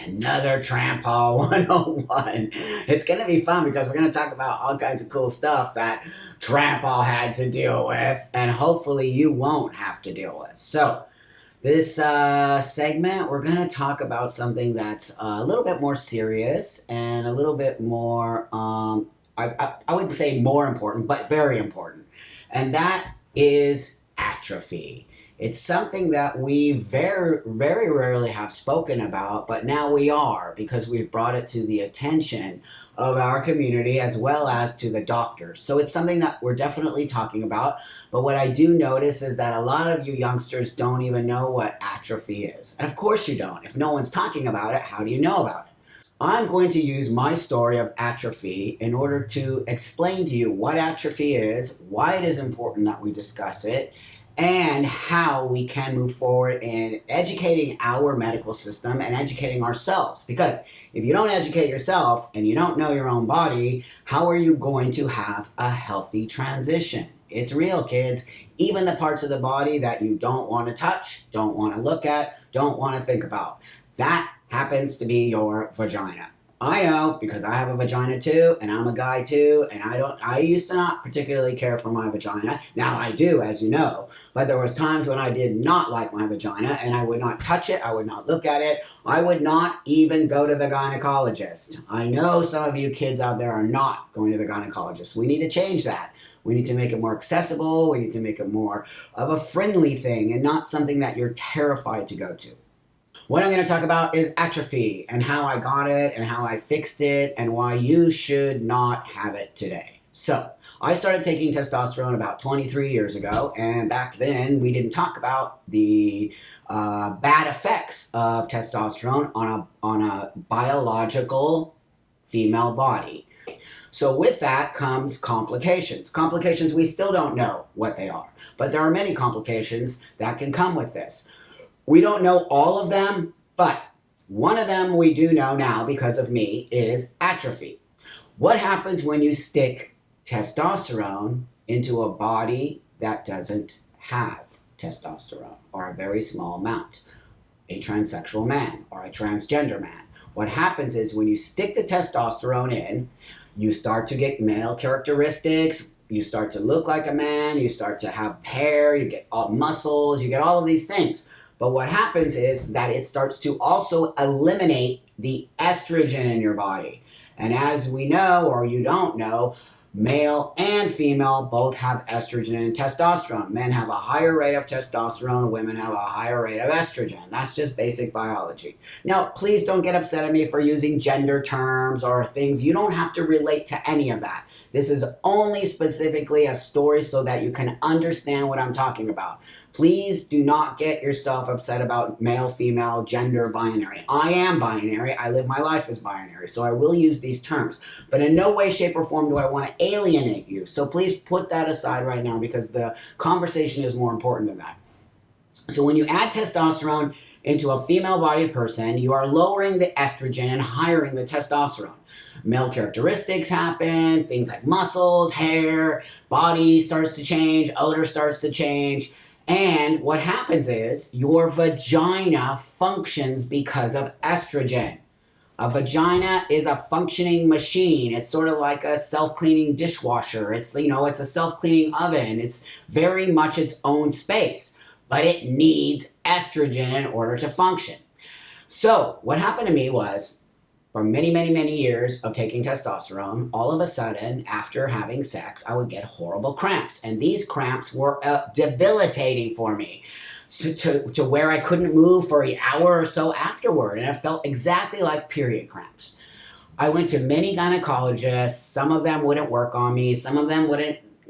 Another Trampa 101. It's going to be fun because we're going to talk about all kinds of cool stuff that Trampa had to deal with, and hopefully you won't have to deal with. So, this segment, we're going to talk about something that's a little bit more serious and a little bit more, I wouldn't say more important, but very important. And that is atrophy. It's something that we very, very rarely have spoken about, but now we are because we've brought it to the attention of our community as well as to the doctors. So it's something that we're definitely talking about. But what I do notice is that a lot of you youngsters don't even know what atrophy is. And of course you don't. If no one's talking about it, how do you know about it? I'm going to use my story of atrophy in order to explain to you what atrophy is, why it is important that we discuss it, and how we can move forward in educating our medical system and educating ourselves. Because if you don't educate yourself and you don't know your own body, how are you going to have a healthy transition? It's real, kids. Even the parts of the body that you don't want to touch, don't want to look at, don't want to think about. That happens to be your vagina. I know because I have a vagina too, and I'm a guy too, and I used to not particularly care for my vagina. Now I do, as you know, but there was times when I did not like my vagina, and I would not touch it, I would not look at it, I would not even go to the gynecologist. I know some of you kids out there are not going to the gynecologist. We need to change that. We need to make it more accessible, we need to make it more of a friendly thing, and not something that you're terrified to go to. What I'm going to talk about is atrophy and how I got it and how I fixed it and why you should not have it today. So, I started taking testosterone about 23 years ago, and back then we didn't talk about the bad effects of testosterone on a biological female body. So with that comes complications. Complications, we still don't know what they are, but there are many complications that can come with this. We don't know all of them, but one of them we do know now because of me is atrophy. What happens when you stick testosterone into a body that doesn't have testosterone or a very small amount? A transsexual man or a transgender man. What happens is when you stick the testosterone in, you start to get male characteristics, you start to look like a man, you start to have hair, you get all muscles, you get all of these things. But what happens is that it starts to also eliminate the estrogen in your body. And as we know, or you don't know, male and female both have estrogen and testosterone. Men have a higher rate of testosterone, women have a higher rate of estrogen. That's just basic biology. Now, please don't get upset at me for using gender terms or things. You don't have to relate to any of that. This is only specifically a story so that you can understand what I'm talking about. Please do not get yourself upset about male, female, gender, binary. I am binary. I live my life as binary, so I will use these terms. But in no way, shape, or form do I want to alienate you. So please put that aside right now because the conversation is more important than that. So when you add testosterone into a female-bodied person, you are lowering the estrogen and highering the testosterone. Male characteristics happen, things like muscles, hair, body starts to change, odor starts to change. And what happens is your vagina functions because of estrogen. A vagina is a functioning machine. It's sort of like a self-cleaning dishwasher. It's a self-cleaning oven. It's very much its own space, but it needs estrogen in order to function. So what happened to me was, for many, many, many years of taking testosterone, all of a sudden, after having sex, I would get horrible cramps. And these cramps were debilitating for me to where I couldn't move for an hour or so afterward. And it felt exactly like period cramps. I went to many gynecologists. Some of them wouldn't work on me. Some of them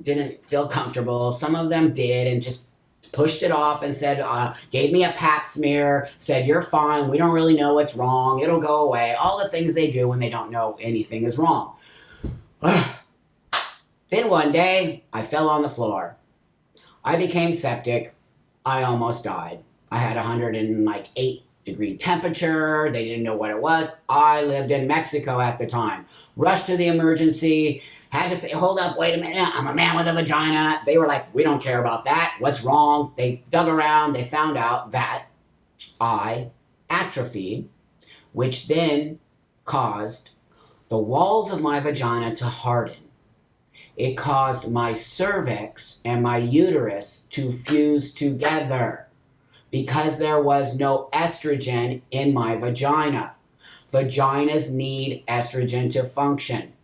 didn't feel comfortable. Some of them did and just pushed it off and said, gave me a pap smear, said, you're fine, we don't really know what's wrong, it'll go away. All the things they do when they don't know anything is wrong. Then one day, I fell on the floor. I became septic. I almost died. I had 108-degree temperature. They didn't know what it was. I lived in Mexico at the time. Rushed to the emergency, Had to say, hold up, wait a minute, I'm a man with a vagina. They were like, we don't care about that. What's wrong? They dug around. They found out that I atrophied, which then caused the walls of my vagina to harden. It caused my cervix and my uterus to fuse together because there was no estrogen in my vagina. Vaginas need estrogen to function.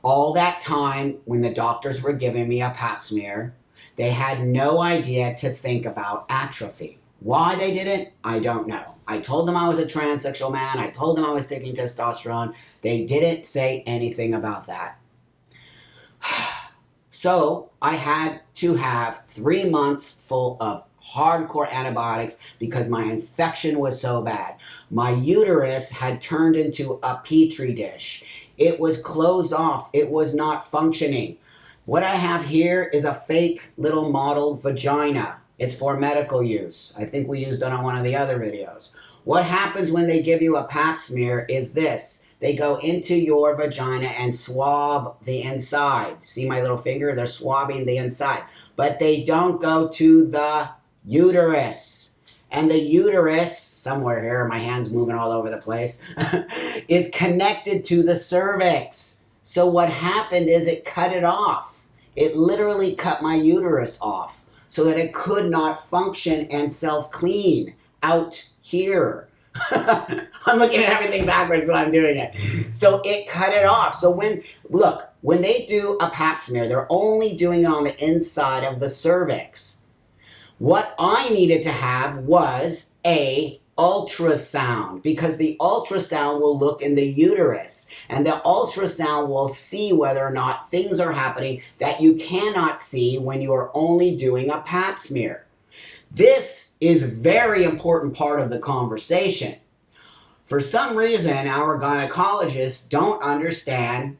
All that time when the doctors were giving me a pap smear, they had no idea to think about atrophy. Why they didn't, I don't know. I told them I was a transsexual man. I told them I was taking testosterone. They didn't say anything about that. So I had to have 3 months full of hardcore antibiotics because my infection was so bad. My uterus had turned into a petri dish. It was closed off. It was not functioning. What I have here is a fake little modeled vagina. It's for medical use. I think we used it on one of the other videos. What happens when they give you a pap smear is this. They go into your vagina and swab the inside. See my little finger? They're swabbing the inside. But they don't go to the uterus. And the uterus, somewhere here, my hand's moving all over the place, is connected to the cervix. So what happened is it cut it off. It literally cut my uterus off so that it could not function and self-clean out here. I'm looking at everything backwards when I'm doing it. So it cut it off. So when they do a pap smear, they're only doing it on the inside of the cervix. What I needed to have was a ultrasound, because the ultrasound will look in the uterus and the ultrasound will see whether or not things are happening that you cannot see when you are only doing a pap smear. This is a very important part of the conversation. For some reason, our gynecologists don't understand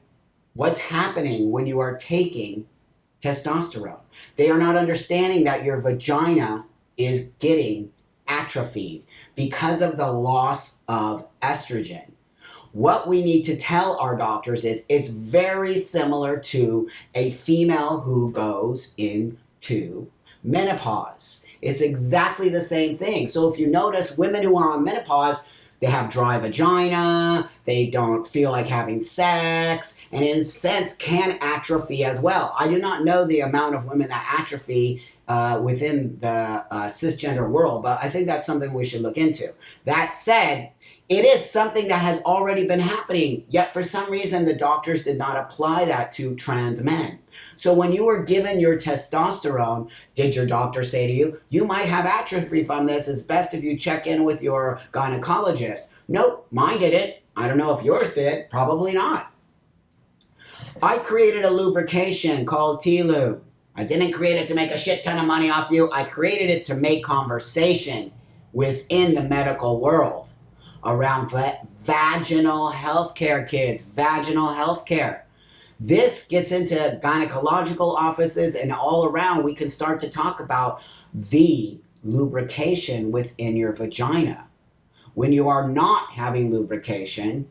what's happening when you are taking testosterone. They are not understanding that your vagina is getting atrophied because of the loss of estrogen. What we need to tell our doctors is it's very similar to a female who goes into menopause. It's exactly the same thing. So if you notice, women who are on menopause, they have dry vagina, they don't feel like having sex, and in a sense can atrophy as well. I do not know the amount of women that atrophy within the cisgender world, but I think that's something we should look into. That said, it is something that has already been happening, yet for some reason the doctors did not apply that to trans men. So when you were given your testosterone, did your doctor say to you, you might have atrophy from this, it's best if you check in with your gynecologist? Nope, mine didn't. I don't know if yours did, probably not. I created a lubrication called T-Lube. I didn't create it to make a shit ton of money off you, I created it to make conversation within the medical world around vaginal healthcare, kids, vaginal healthcare. This gets into gynecological offices and all around. We can start to talk about the lubrication within your vagina. When you are not having lubrication,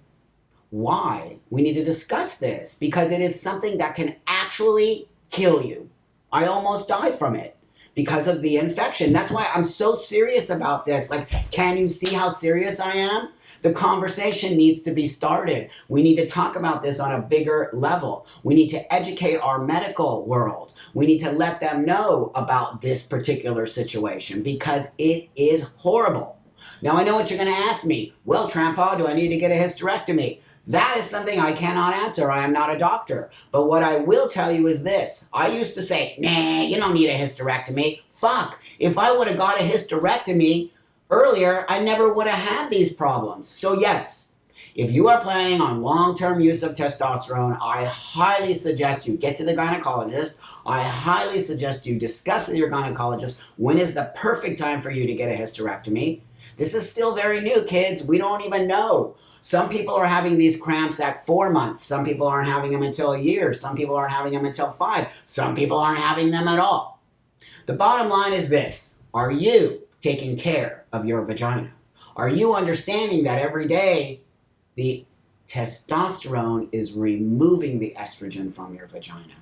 why? We need to discuss this because it is something that can actually kill you. I almost died from it because of the infection. That's why I'm so serious about this. Like, can you see how serious I am? The conversation needs to be started. We need to talk about this on a bigger level. We need to educate our medical world. We need to let them know about this particular situation because it is horrible. Now, I know what you're going to ask me. Well, Trampa, do I need to get a hysterectomy? That is something I cannot answer. I am not a doctor. But what I will tell you is this. I used to say, nah, you don't need a hysterectomy. Fuck. If I would have got a hysterectomy earlier, I never would have had these problems. So yes, if you are planning on long-term use of testosterone, I highly suggest you get to the gynecologist. I highly suggest you discuss with your gynecologist when is the perfect time for you to get a hysterectomy. This is still very new, kids. We don't even know. Some people are having these cramps at 4 months. Some people aren't having them until a year. Some people aren't having them until 5. Some people aren't having them at all. The bottom line is this. Are you taking care of your vagina? Are you understanding that every day the Testosterone is removing the estrogen from your vagina.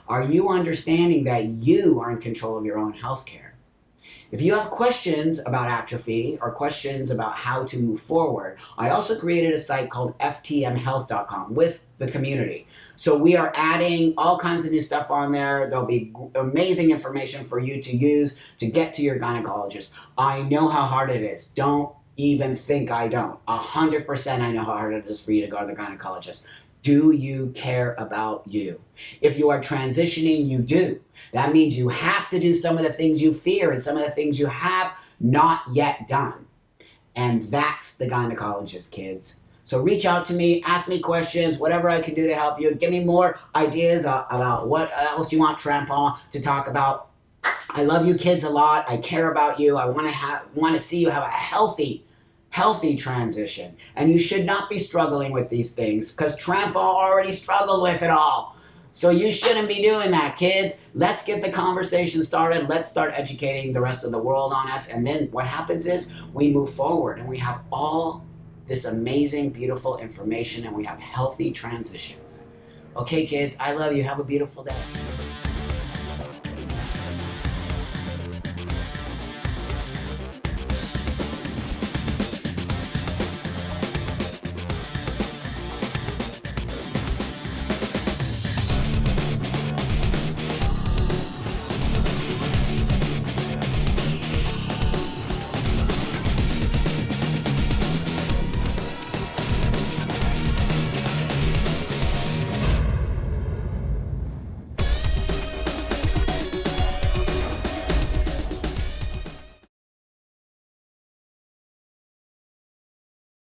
Are you understanding that you are in control of your own health care? If you have questions about atrophy or questions about how to move forward, I also created a site called ftmhealth.com with the community. So we are adding all kinds of new stuff on there. There'll be amazing information for you to use to get to your gynecologist. I know how hard it is. Don't even think I don't. 100% I know how hard it is for you to go to the gynecologist. Do you care about you? If you are transitioning, you do. That means you have to do some of the things you fear and some of the things you have not yet done. And that's the gynecologist, kids. So reach out to me, ask me questions, whatever I can do to help you. Give me more ideas about what else you want Trampa to talk about. I love you kids a lot. I care about you. I want to see you have a healthy transition. And you should not be struggling with these things because Trampa already struggled with it all. So you shouldn't be doing that, kids. Let's get the conversation started. Let's start educating the rest of the world on us. And then what happens is we move forward and we have all this amazing, beautiful information and we have healthy transitions. Okay, kids, I love you. Have a beautiful day.